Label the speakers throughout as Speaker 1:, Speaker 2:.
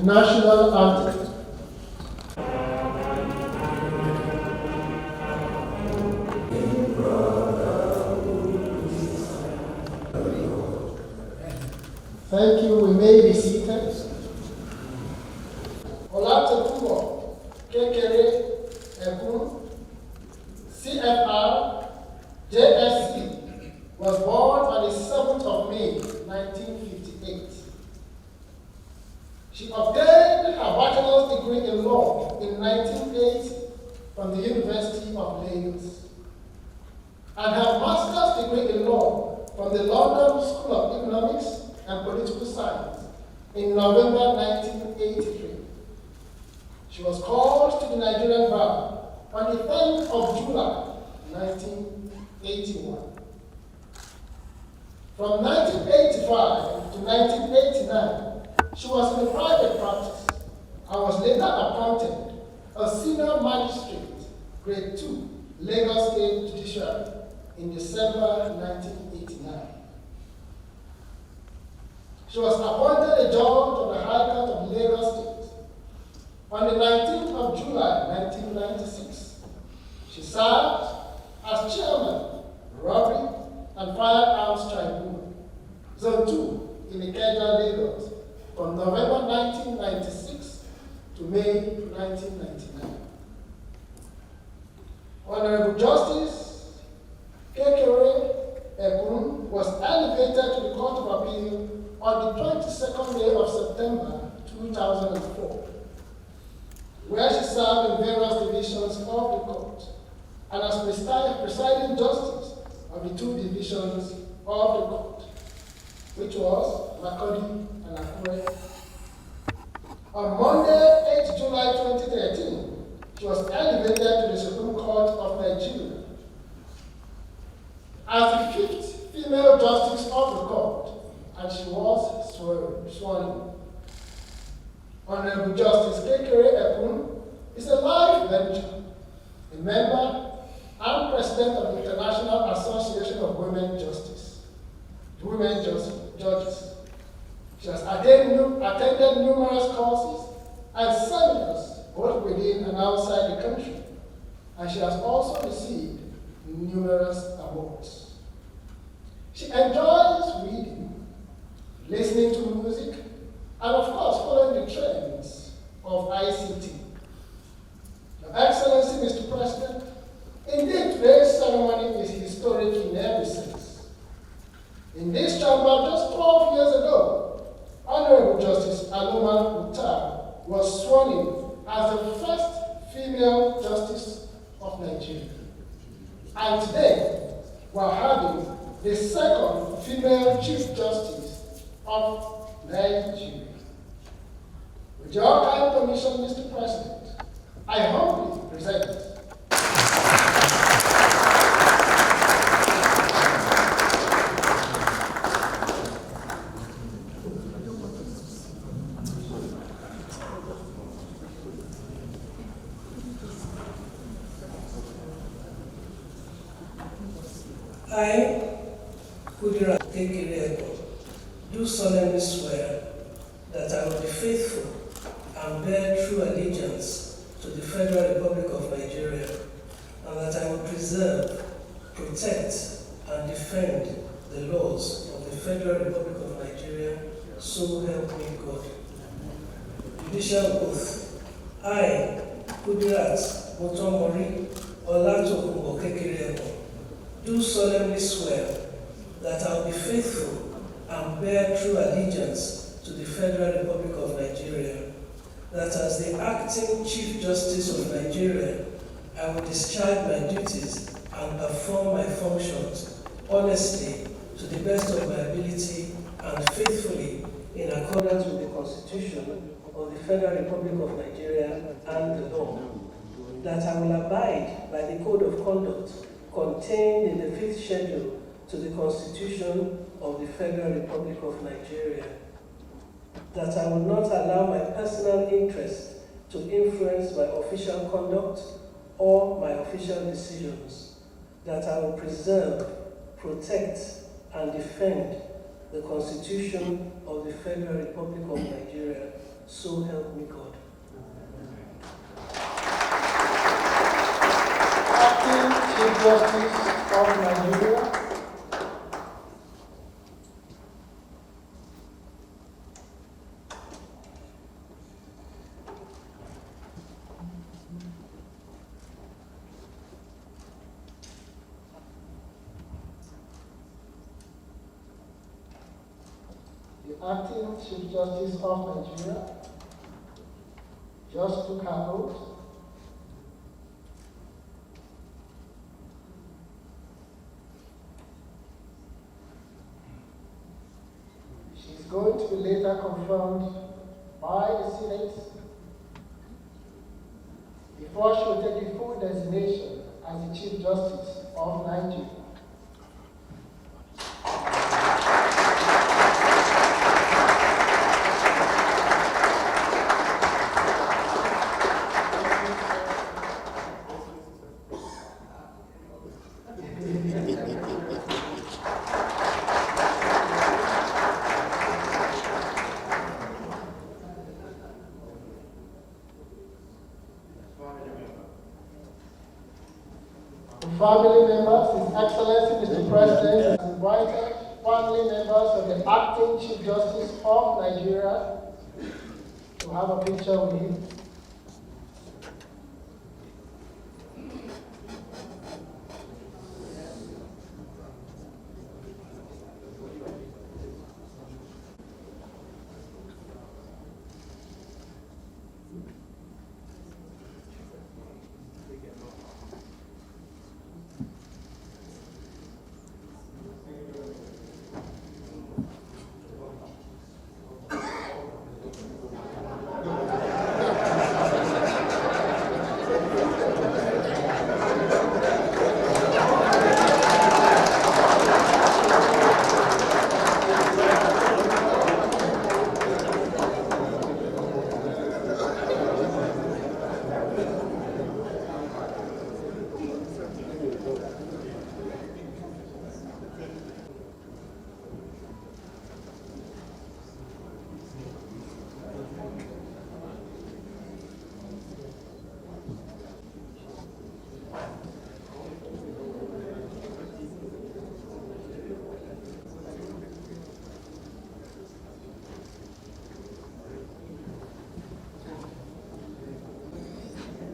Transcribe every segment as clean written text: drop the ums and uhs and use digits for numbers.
Speaker 1: National Anthem. Thank you. We may be seated. Kekere-Ekun, CFR, JSC, was born on the 7th of May, 1958. She obtained her bachelor's degree in law in 1980 from the University of Lagos and her master's degree in law from the London School of Economics and Political Science in November 1983. She was called to the Nigerian bar on the 10th of July, 1981. From 1985 to 1989, she was in the private practice and was later appointed a senior magistrate, grade 2, Lagos State Judiciary, in December 1989. She was appointed a judge of the High Court of Lagos State on the 19th of July, 1996. She served as chairman, Robbery and Firearms Tribunal, Zone 2 in Kekere, Lagos, from November 1996 to May 1999. Honorable Justice Kekere-Ekun was elevated to the Court of Appeal on the 22nd day of September 2004, where she served in various divisions of the court and as presiding justice of the 2 divisions of the court, which was Makurdi and Akure. On Monday, 8 July 2013, she was elevated to the Supreme Court of Nigeria as the 5th female justice of the court, and she was sworn in. Honorable Justice Kekere-Ekun is a life venture, a member and president of the International Association of Women Judges. She has attended numerous courses and seminars both within and outside the country, and she has also received numerous awards. She enjoys reading, listening to music, and of course following the trends of ICT. Your Excellency, Mr. President, indeed today's ceremony is historic in every sense. In this chamber just 12 years ago, Honorable Justice Aloma Mukhtar was sworn in as the first female justice of Nigeria. And today, we're having the second female Chief Justice of Nigeria. With your kind permission, Mr. President, I humbly present
Speaker 2: I, Kekere-Ekun, do solemnly swear that I will be faithful and bear true allegiance to the Federal Republic of Nigeria, and that I will preserve, protect, and defend the laws of the Federal Republic of Nigeria, so help me God. Judicial oath. I, Kudirat Motomori Olatokunbo Kekere-Ekun, do solemnly swear that I will be faithful and bear true allegiance to the Federal Republic of Nigeria, that as the acting Chief Justice of Nigeria, I will discharge my duties and perform my functions honestly, to the best of my ability, and faithfully in accordance with the Constitution of the Federal Republic of Nigeria and the law, that I will abide by the Code of Conduct contained in the 5th schedule to the Constitution of the Federal Republic of Nigeria, that I will not allow my personal interest to influence my official conduct or my official decisions, that I will preserve, protect, and defend the Constitution of the Federal Republic of Nigeria, So help me God.
Speaker 1: Acting Chief Justice of Nigeria, the Acting Chief Justice of Nigeria just took her oath. She is going to be later confirmed by the Senate before she will take the full designation as the Chief Justice of Nigeria. Family members, His Excellency Mr. President has invited family members of the Acting Chief Justice of Nigeria to have a picture with him.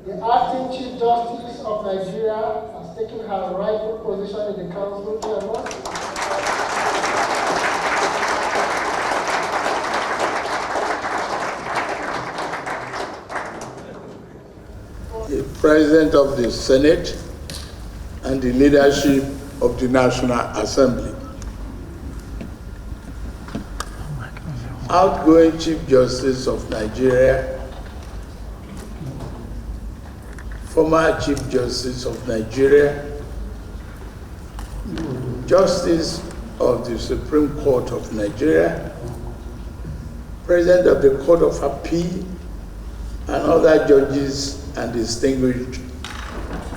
Speaker 1: The Acting Chief Justice of Nigeria has taken her rightful position in the Council chamber.
Speaker 3: The President of the Senate and the leadership of the National Assembly. Outgoing Chief Justice of Nigeria, former Chief Justice of Nigeria, Justice of the Supreme Court of Nigeria, President of the Court of Appeal, and other judges and distinguished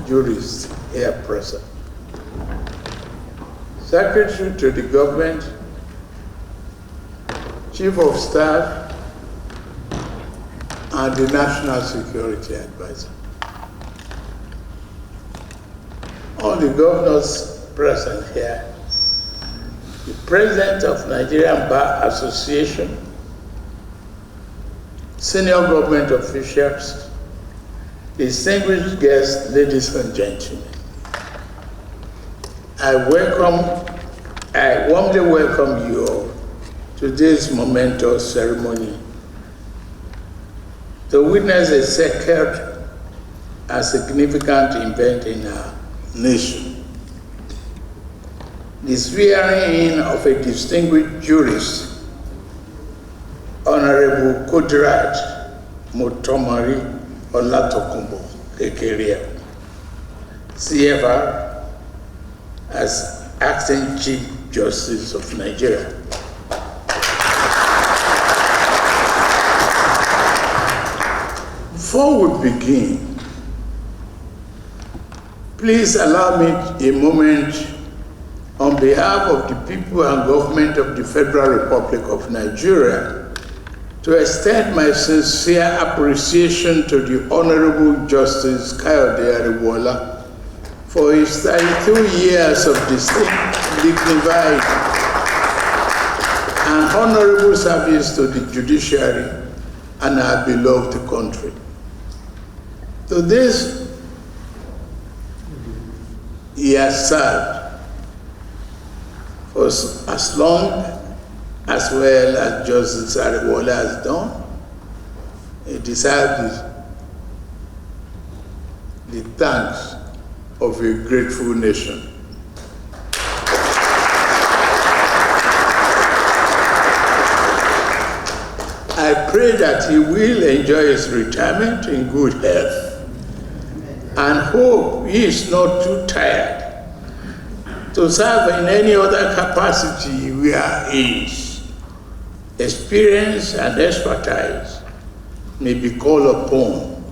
Speaker 3: jurists here present. Secretary to the Government, Chief of Staff, and the National Security Advisor. All the governors present here, the President of Nigerian Bar Association, senior government officials, distinguished guests, ladies and gentlemen. I warmly welcome you all to this momentous ceremony to witness a sacred and significant event in our nation. The swearing in of a distinguished jurist, Honorable Kudirat Motomari Olatokunbo Kekere-Ekun, CFR, as Acting Chief Justice of Nigeria. Before we begin, please allow me a moment on behalf of the people and government of the Federal Republic of Nigeria to extend my sincere appreciation to the Honorable Justice Kayode Ariwola for his 32 years of distinct, dignified, and honorable service to the judiciary and our beloved country. To this, he has served for as long as well as Justice Ariwola has done. He deserves the thanks of a grateful nation. I pray that he will enjoy his retirement in good health and hope he is not too tired to serve in any other capacity where his experience and expertise may be called upon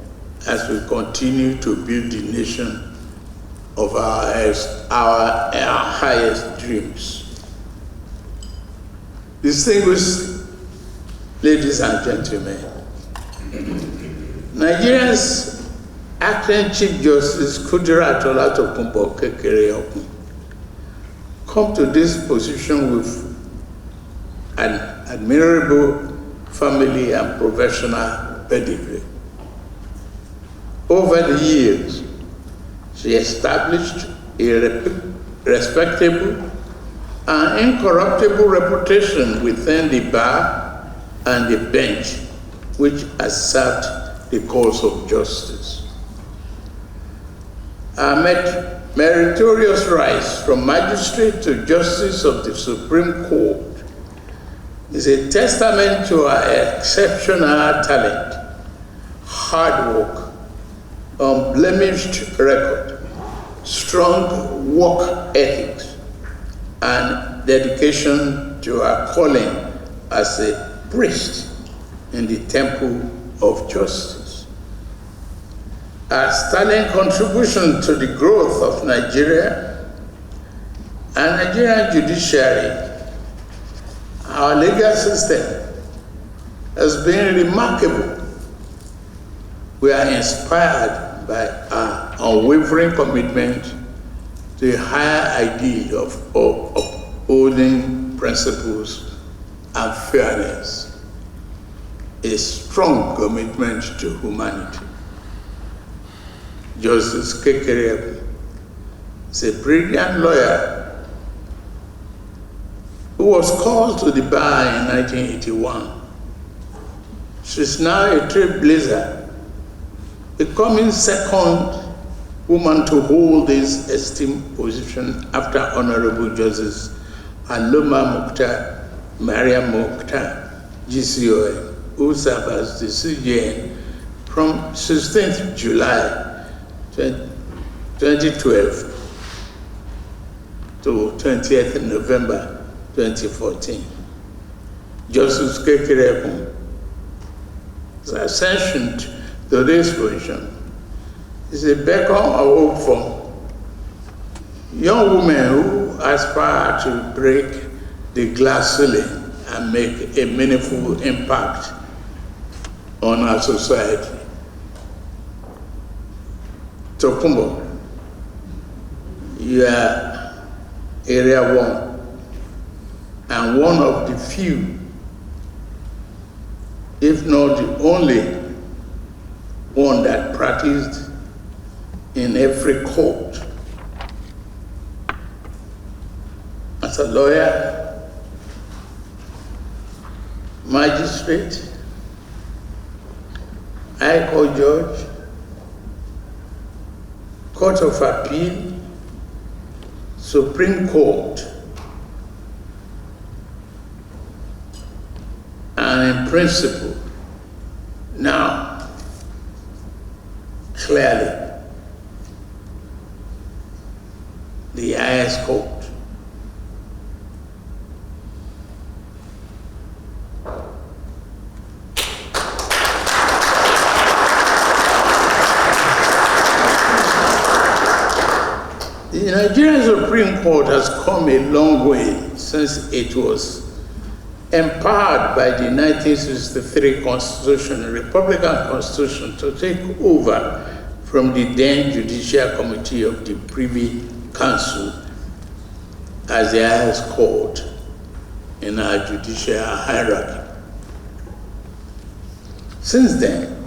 Speaker 3: as we continue to build the nation of our highest dreams. Distinguished ladies and gentlemen, Nigeria's Acting Chief Justice Kudirat Olatokunbo Kekere-Ekun come to this position with an admirable family and professional pedigree. Over the years, she established a respectable and incorruptible reputation within the bar and the bench, which has served the cause of justice. Her meritorious rise from magistrate to justice of the Supreme Court is a testament to her exceptional talent, hard work, unblemished record, strong work ethics, and dedication to her calling as a priest in the temple of justice. Her sterling contribution to the growth of Nigeria and Nigerian judiciary, our legal system, has been remarkable. We are inspired by our unwavering commitment to a higher ideal of upholding principles and fairness, a strong commitment to humanity. Justice Kekere-Ekun is a brilliant lawyer who was called to the bar in 1981. She's now a trailblazer, becoming second woman to hold this esteemed position after Honorable Justice Aloma Mariam Mukhtar, GCON, who served as the CJN from 16th July 2012 to 20th November 2014. Justice Kekere-Ekun's ascension to this position is a beacon of hope for young women who aspire to break the glass ceiling and make a meaningful impact on our society. Tokunbo, you are area one and one of the few, if not the only one that practiced in every court. As a lawyer, magistrate, High Court judge, Court of Appeal, Supreme Court, and in principle, now, clearly, the highest court. The Nigerian Supreme Court has come a long way since it was empowered by the 1963 Constitution, Republican Constitution, to take over from the then Judicial Committee of the Privy Council as the highest court in our judicial hierarchy. Since then,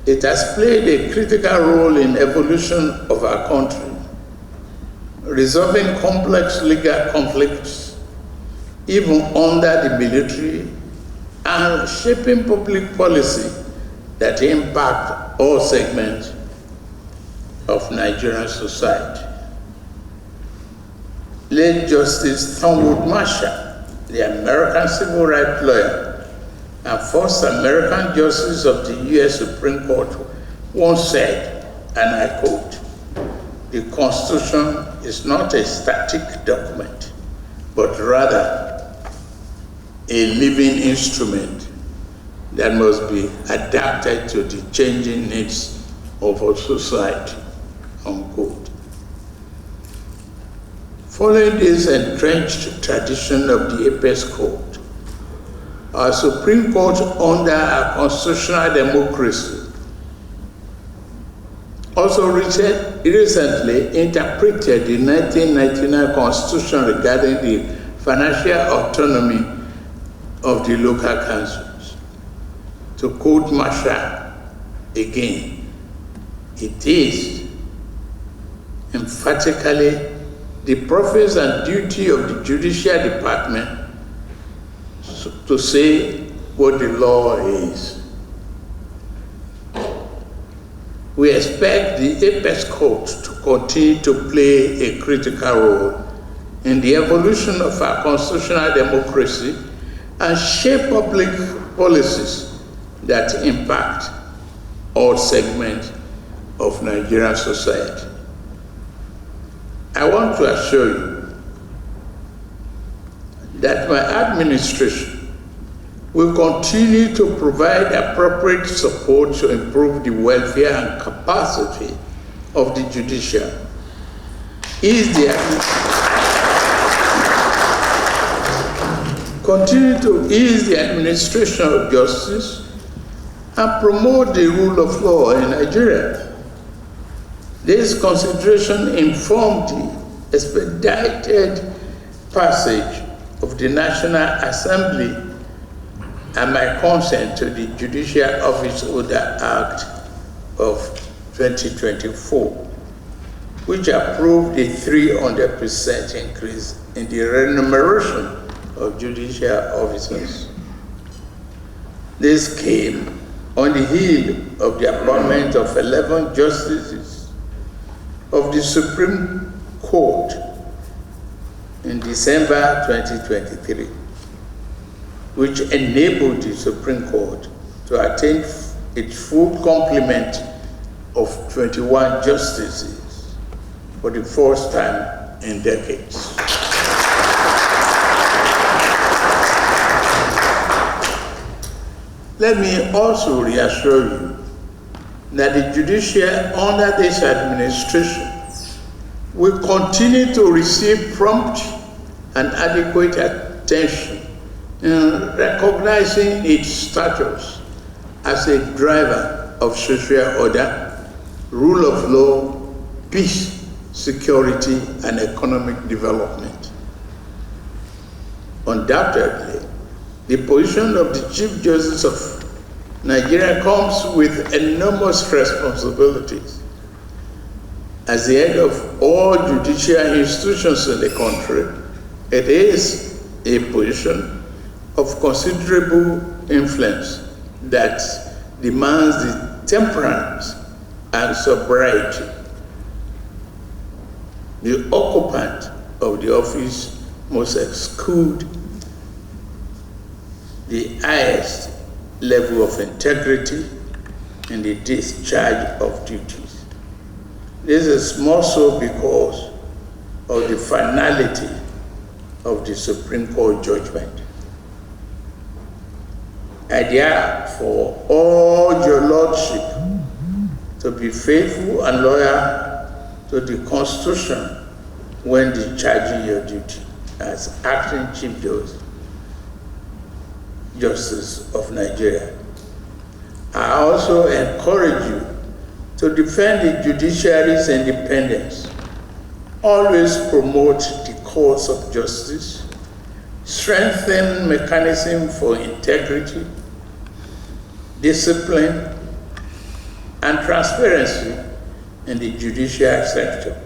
Speaker 3: it has played a critical role in evolution of our country, resolving complex legal conflicts, even under the military, and shaping public policy that impact all segments of Nigerian society. Late Justice Thurgood Marshall, the American civil rights lawyer and first American justice of the U.S. Supreme Court, once said, and I quote, "The Constitution is not a static document, but rather a living instrument that must be adapted to the changing needs of our society," unquote. Following this entrenched tradition of the apex court, our Supreme Court, under our constitutional democracy, also recently interpreted the 1999 Constitution regarding the financial autonomy of the local councils. To quote Marshall again, it is emphatically the purpose and duty of the Judicial Department to say what the law is. We expect the apex court to continue to play a critical role in the evolution of our constitutional democracy and shape public policies that impact all segments of Nigerian society. I want to assure you that my administration will continue to provide appropriate support to improve the welfare and capacity of the judiciary, continue to ease the administration of justice, and promote the rule of law in Nigeria. This consideration informed the expedited passage of the National Assembly and my consent to the Judicial Office Order Act of 2024, which approved a 300% increase in the remuneration of judicial officers. This came on the heel of the appointment of 11 justices of the Supreme Court in December 2023, which enabled the Supreme Court to attain its full complement of 21 justices for the first time in decades. Let me also reassure you that the judiciary under this administration will continue to receive prompt and adequate attention in recognizing its status as a driver of social order, rule of law, peace, security, and economic development. Undoubtedly, the position of the Chief Justice of Nigeria comes with enormous responsibilities. As the head of all judicial institutions in the country, it is a position of considerable influence that demands the temperance and sobriety. The occupant of the office must exude the highest level of integrity in the discharge of duties. This is more so because of the finality of the Supreme Court judgment. I therefore urge your Lordship to be faithful and loyal to the Constitution when discharging your duty as acting Chief Justice Justice of Nigeria. I also encourage you to defend the judiciary's independence. Always promote the cause of justice, strengthen mechanism for integrity, discipline, and transparency in the judicial sector,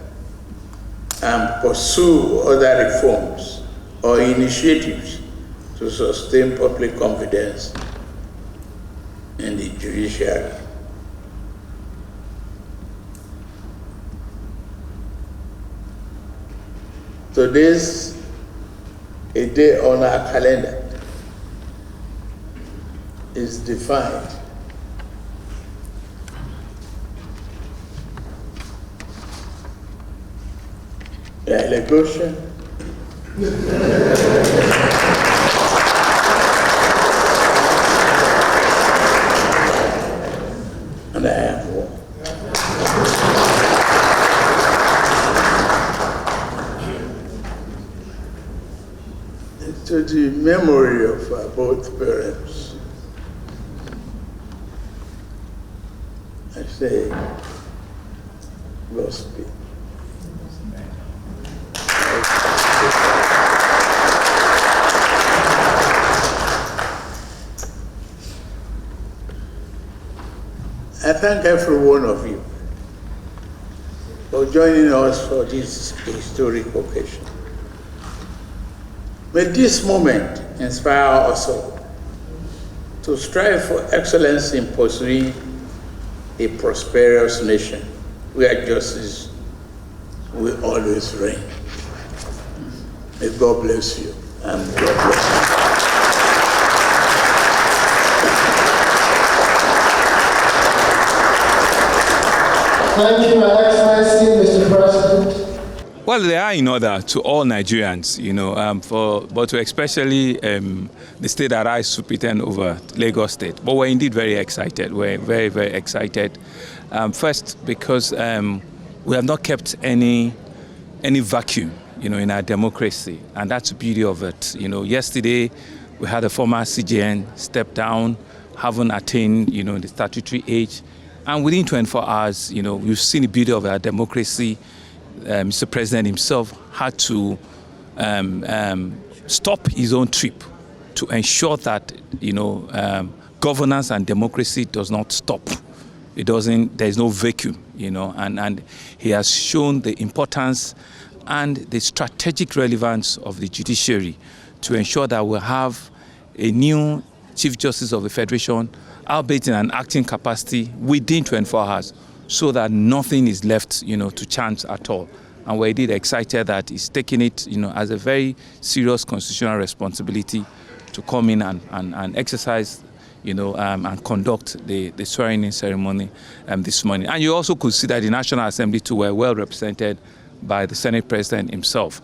Speaker 3: and pursue other reforms or initiatives to sustain public confidence in the judiciary. Today's a day on our calendar is defined allegation and I have one. To the memory of both parents, I say, Godspeed. I thank every one of you for joining us for this historic occasion. May this moment inspire us all to strive for excellence in pursuing a prosperous nation where justice will always reign. May God bless you and God bless you.
Speaker 1: Thank you, Your Excellency, Mr. President.
Speaker 4: Well, they are in order to all Nigerians, but to especially the state that I superintend over, Lagos State. But we're indeed very excited. We're very, very excited. First, because we have not kept any vacuum, in our democracy, and that's the beauty of it. Yesterday we had a former CJN step down, haven't attained, the statutory age, and within 24 hours, we've seen the beauty of our democracy. Mr. President himself had to stop his own trip to ensure that governance and democracy does not stop. There's no vacuum, and he has shown the importance and the strategic relevance of the judiciary to ensure that we have a new Chief Justice of the Federation, albeit in an acting capacity within 24 hours. So that nothing is left, to chance at all. And we're indeed excited that he's taking it, as a very serious constitutional responsibility to come in and exercise, and conduct the swearing-in ceremony this morning. And you also could see that the National Assembly too were well represented by the Senate President himself.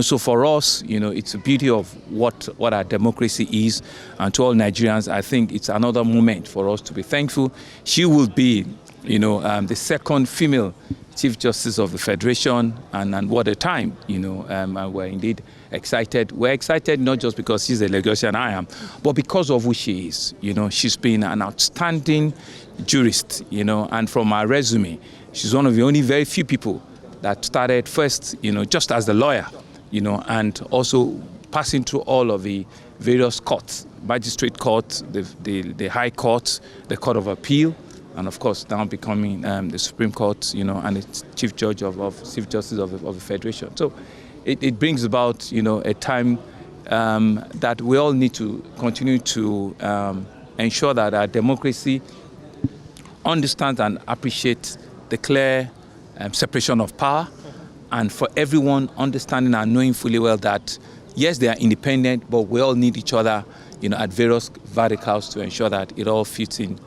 Speaker 4: So for us, it's the beauty of what our democracy is, and to all Nigerians, I think it's another moment for us to be thankful. She will be the second female Chief Justice of the Federation, and what a time, and we're indeed excited. We're excited not just because she's a Lagosian, I am, but because of who she is. She's been an outstanding jurist, and from her resume, she's one of the only very few people that started first, just as the lawyer, and also passing through all of the various courts, magistrate court, the High Court, the Court of Appeal, and of course now becoming the Supreme Court, and the Chief Judge Chief Justice of the Federation. So it brings about, a time that we all need to continue to ensure that our democracy understands and appreciates the clear separation of power, and for everyone understanding and knowing fully well that yes, they are independent, but we all need each other, at various verticals to ensure that it all fits in,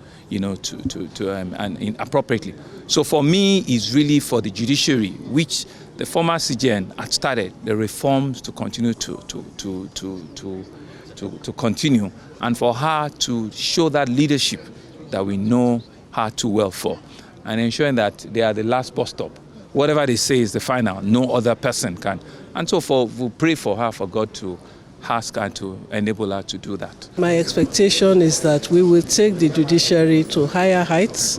Speaker 4: appropriately. So for me, it's really for the judiciary, which the former CJN had started the reforms to continue to continue, and for her to show that leadership that we know her too well for, and ensuring that they are the last bus stop. Whatever they say is the final. No other person can. And so we pray for her, for God to ask her to enable her to do that.
Speaker 2: My expectation is that we will take the judiciary to higher heights.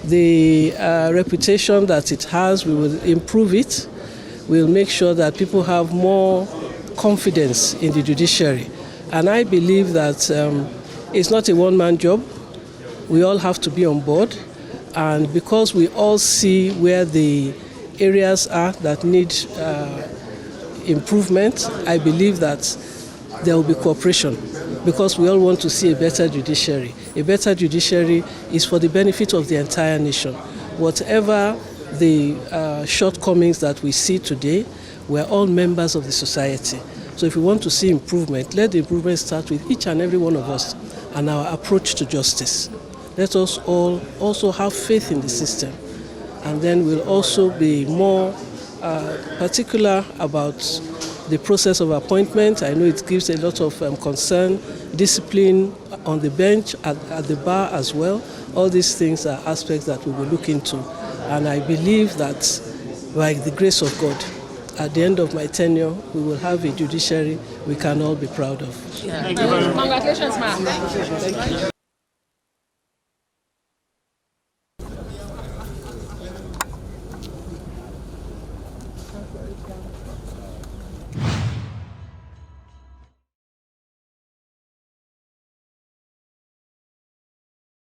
Speaker 2: The reputation that it has, we will improve it. We'll make sure that people have more confidence in the judiciary. And I believe that it's not a one-man job. We all have to be on board. And because we all see where the areas are that need improvement, I believe that there will be cooperation, because we all want to see a better judiciary. A better judiciary is for the benefit of the entire nation. Whatever the shortcomings that we see today, we're all members of the society. So if we want to see improvement, let the improvement start with each and every one of us and our approach to justice. Let us all also have faith in the system, and then we'll also be more particular about the process of appointment. I know it gives a lot of concern, discipline on the bench, at the bar as well. All these things are aspects that we will look into. And I believe that by the grace of God, at the end of my tenure, we will have a judiciary we can all be proud of.
Speaker 5: Thank you very much. Congratulations, ma'am.